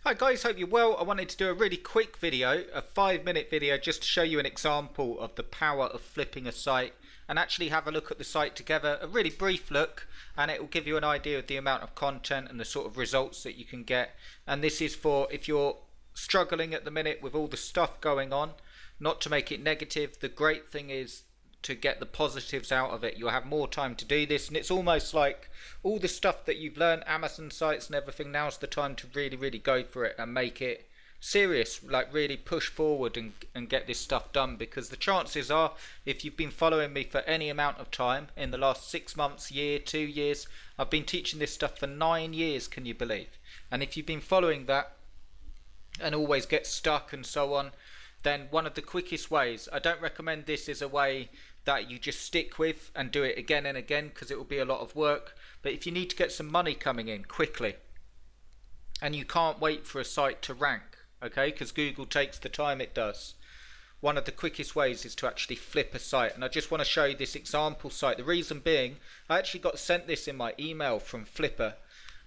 Hi guys, hope you're well. I wanted to do a really quick video, a 5-minute video, just to show you an example of the power of flipping a site and actually have a look at the site together, a really brief look, and it will give you an idea of the amount of content and the sort of results that you can get. And this is for if you're struggling at the minute with all the stuff going on, not to make it negative. The great thing is to get the positives out of it. You'll have more time to do this, and it's almost like all the stuff that you've learned, Amazon sites and everything, now's the time to really go for it and make it serious, like really push forward and get this stuff done, because the chances are, if you've been following me for any amount of time in the last 6 months, year, 2 years, I've been teaching this stuff for 9 years, can you believe? And if you've been following that and always get stuck and so on, then one of the quickest ways, I don't recommend this as a way that you just stick with and do it again and again, because it will be a lot of work. But if you need to get some money coming in quickly and you can't wait for a site to rank, okay, because Google takes the time it does, one of the quickest ways is to actually flip a site. And I just want to show you this example site. The reason being, I actually got sent this in my email from Flippa,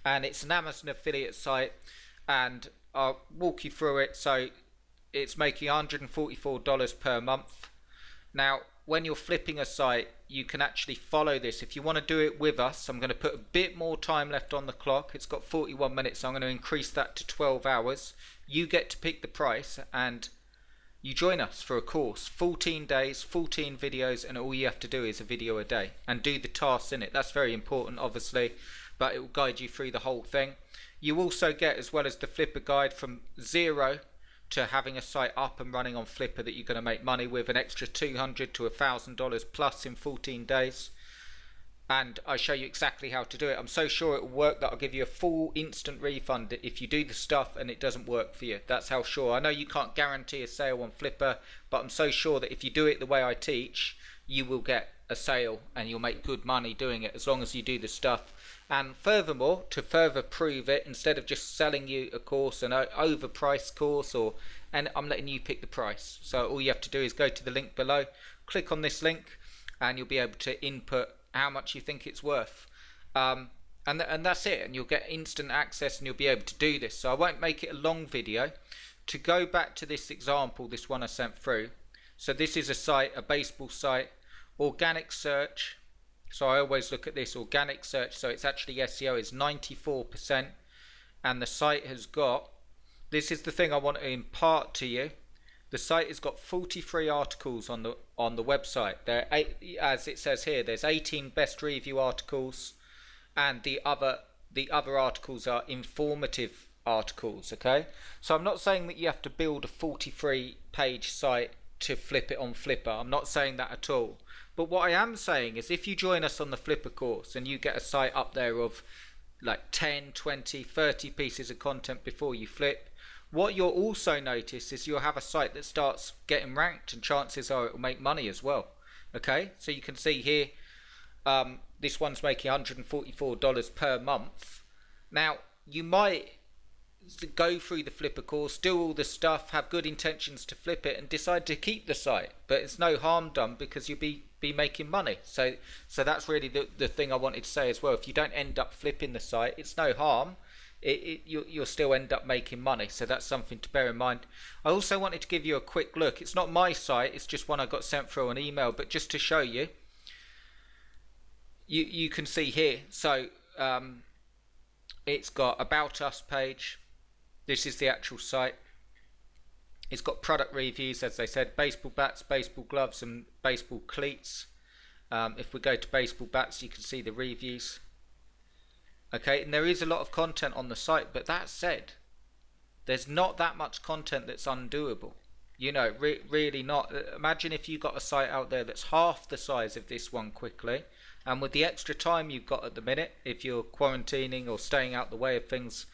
and it's an Amazon affiliate site, and I'll walk you through it. So it's making $144 per month. Now, when you're flipping a site, you can actually follow this. If you want to do it with us, I'm going to put a bit more time left on the clock. It's got 41 minutes, so I'm going to increase that to 12 hours. You get to pick the price, and you join us for a course. 14 days, 14 videos, and all you have to do is a video a day and do the tasks in it. That's very important, obviously, but it will guide you through the whole thing. You also get, as well as the Flipper guide, from zero to having a site up and running on Flippa that you're going to make money with, an extra $200 to $1,000 plus in 14 days. And I show you exactly how to do it. I'm so sure it will work that I'll give you a full instant refund if you do the stuff and it doesn't work for you. That's how sure. I know you can't guarantee a sale on Flippa, but I'm so sure that if you do it the way I teach, you will get a sale and you'll make good money doing it, as long as you do the stuff. And furthermore, to further prove it, instead of just selling you a course, an overpriced course, and I'm letting you pick the price. So all you have to do is go to the link below, click on this link, and you'll be able to input how much you think it's worth. And that's it, and you'll get instant access and you'll be able to do this. So I won't make it a long video. To go back to this example, this one I sent through. So this is a site, a baseball site, organic search. So I always look at this organic search, so it's actually SEO is 94%, and the site has got, this is the thing I want to impart to you, the site has got 43 articles on the website. There, as it says here, there's 18 best review articles, and the other articles are informative articles. Okay, so I'm not saying that you have to build a 43-page site to flip it on Flippa. I'm not saying that at all. But what I am saying is, if you join us on the Flippa course and you get a site up there of like 10, 20, 30 pieces of content before you flip, what you'll also notice is you'll have a site that starts getting ranked, and chances are it will make money as well. Okay, so you can see here, this one's making $144 per month. Now, you might go through the Flippa course, do all the stuff, have good intentions to flip it, and decide to keep the site, but it's no harm done, because you'll be making money. So that's really the thing I wanted to say as well. If you don't end up flipping the site, it's no harm. You'll still end up making money. So that's something to bear in mind. I also wanted to give you a quick look. It's not my site, it's just one I got sent through an email, but just to show you, you can see here. So it's got About Us page. This is the actual site. It's got product reviews, as they said, baseball bats, baseball gloves, and baseball cleats. If we go to baseball bats, you can see the reviews. Okay, and there is a lot of content on the site, but that said, there's not that much content that's undoable. You know, really not. Imagine if you got a site out there that's half the size of this one quickly, and with the extra time you've got at the minute, if you're quarantining or staying out the way of things,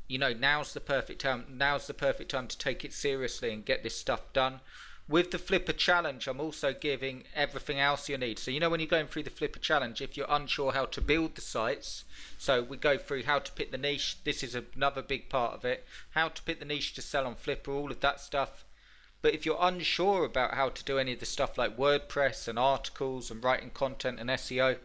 you know, now's the perfect time. Now's the perfect time to take it seriously and get this stuff done. With the Flippa challenge, I'm also giving everything else you need. So you know, when you're going through the Flippa challenge, if you're unsure how to build the sites, so we go through how to pick the niche. This is another big part of it. How to pick the niche to sell on Flippa, all of that stuff. But if you're unsure about how to do any of the stuff like WordPress and articles and writing content and SEO,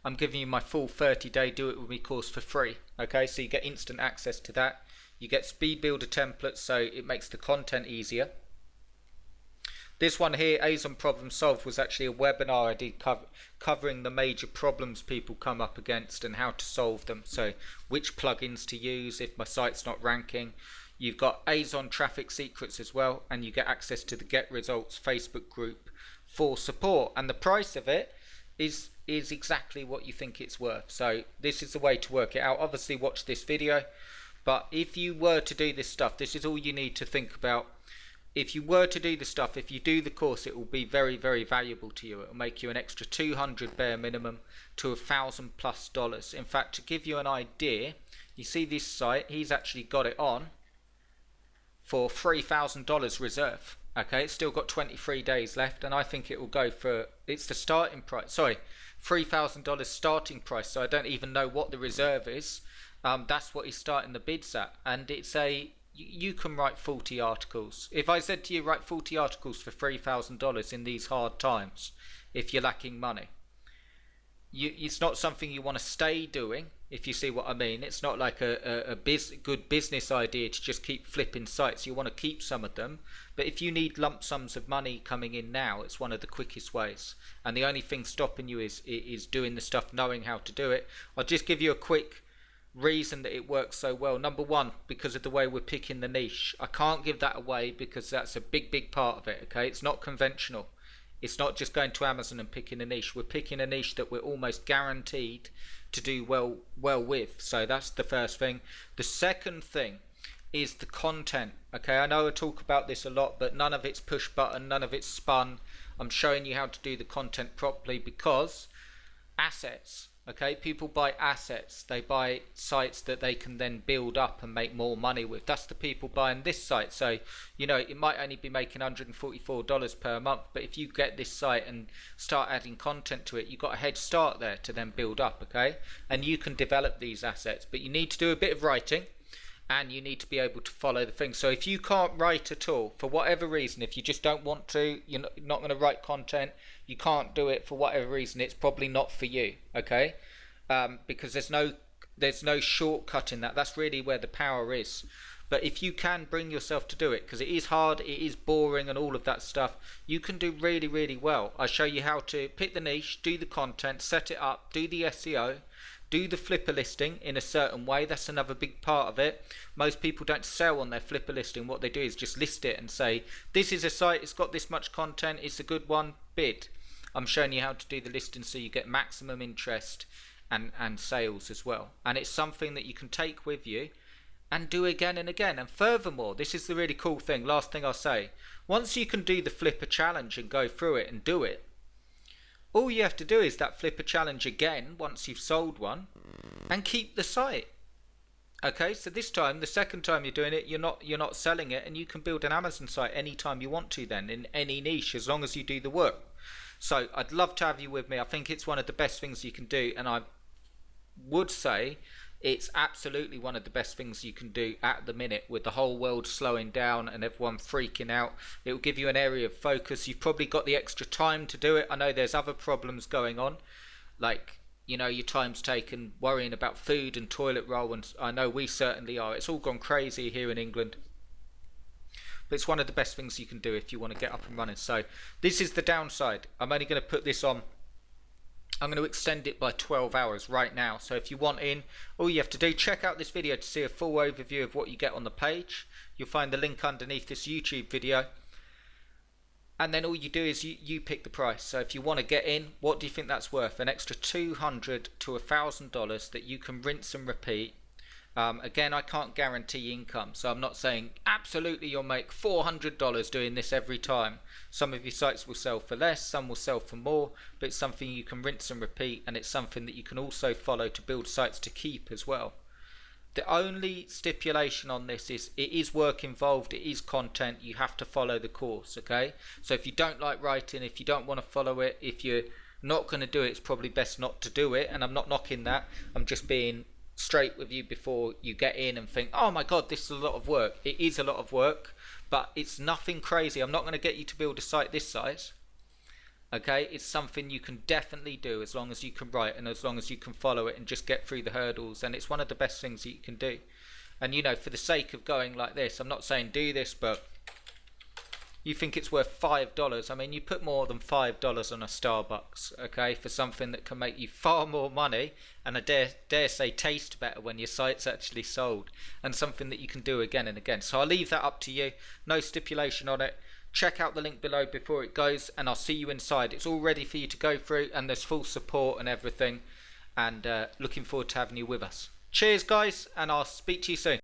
I'm giving you my full 30-day do it with me course for free. Okay, so you get instant access to that. You get speed builder templates, so it makes the content easier. This one here, ASON Problem Solved, was actually a webinar I did covering the major problems people come up against and how to solve them. So which plugins to use if my site's not ranking. You've got ASON Traffic Secrets as well, and you get access to the Get Results Facebook group for support. And the price of it is exactly what you think it's worth. So this is the way to work it out. Obviously watch this video, but if you were to do this stuff, this is all you need to think about. If you were to do the stuff, if you do the course, it will be very, very valuable to you. It will make you an extra $200 bare minimum to $1,000+. In fact, to give you an idea, you see this site, he's actually got it on for $3,000 reserve. Okay, it's still got 23 days left, and I think it will go for, it's the starting price, sorry, $3,000 starting price, so I don't even know what the reserve is. That's what he's starting the bids at, and it's a, you can write 40 articles. If I said to you, write 40 articles for $3,000 in these hard times, if you're lacking money, it's not something you want to stay doing, if you see what I mean. It's not like a good business idea to just keep flipping sites. You want to keep some of them, but if you need lump sums of money coming in now, it's one of the quickest ways. And the only thing stopping you is doing the stuff, knowing how to do it. I'll just give you a quick reason that it works so well. Number one, because of the way we're picking the niche. I can't give that away because that's a big part of it. Okay, it's not conventional. It's not just going to Amazon and picking a niche. We're picking a niche that we're almost guaranteed to do well with. So that's the first thing. The second thing is the content. Okay, I know I talk about this a lot, but none of it's push button, none of it's spun. I'm showing you how to do the content properly because assets. Okay, people buy assets. They buy sites that they can then build up and make more money with. That's the people buying this site. So, you know, it might only be making $144 per month, but if you get this site and start adding content to it, you've got a head start there to then build up, okay? And you can develop these assets, but you need to do a bit of writing and you need to be able to follow the thing. So if you can't write at all, for whatever reason, if you just don't want to, you're not going to write content, you can't do it for whatever reason, it's probably not for you, okay? Because there's no shortcut in that. That's really where the power is. But if you can bring yourself to do it, because it is hard, it is boring and all of that stuff, you can do really well. I show you how to pick the niche, do the content, set it up, do the SEO, do the Flippa listing in a certain way. That's another big part of it. Most people don't sell on their Flippa listing. What they do is just list it and say, this is a site, it's got this much content, it's a good one, bid. I'm showing you how to do the listing so you get maximum interest and sales as well. And it's something that you can take with you and do again and again. And furthermore, this is the really cool thing, last thing I'll say, once you can do the Flippa challenge and go through it and do it, all you have to do is that Flippa challenge again once you've sold one and keep the site. Okay, so this time, the second time you're doing it, you're not selling it, and you can build an Amazon site anytime you want to then, in any niche, as long as you do the work. So I'd love to have you with me. I think it's one of the best things you can do, and I would say it's absolutely one of the best things you can do at the minute, with the whole world slowing down and everyone freaking out. It will give you an area of focus. You've probably got the extra time to do it. I know there's other problems going on, like, you know, your time's taken worrying about food and toilet roll, and I know we certainly are. It's all gone crazy here in England. But it's one of the best things you can do if you want to get up and running. So this is the downside. I'm only going to put this on. I'm going to extend it by 12 hours right now. So if you want in, all you have to do, check out this video to see a full overview of what you get on the page. You'll find the link underneath this YouTube video. And then all you do is you pick the price. So if you want to get in, what do you think that's worth? An extra $200 to $1,000 that you can rinse and repeat. Again, I can't guarantee income, so I'm not saying absolutely you'll make $400 doing this every time. Some of your sites will sell for less, some will sell for more, but it's something you can rinse and repeat, and it's something that you can also follow to build sites to keep as well. The only stipulation on this is it is work involved, it is content, you have to follow the course, okay? So if you don't like writing, if you don't want to follow it, if you're not going to do it, it's probably best not to do it, and I'm not knocking that, I'm just being straight with you before you get in and think, oh my god, this is a lot of work. It is a lot of work, but it's nothing crazy. I'm not going to get you to build a site this size, Okay, it's something you can definitely do as long as you can write and as long as you can follow it and just get through the hurdles, and it's one of the best things that you can do. And you know, for the sake of going like this, I'm not saying do this, but you think it's worth $5. I mean, you put more than $5 on a Starbucks, okay, for something that can make you far more money, and I dare say taste better when your site's actually sold, and something that you can do again and again. So I'll leave that up to you. No stipulation on it. Check out the link below before it goes, and I'll see you inside. It's all ready for you to go through, and there's full support and everything, and looking forward to having you with us. Cheers guys, and I'll speak to you soon.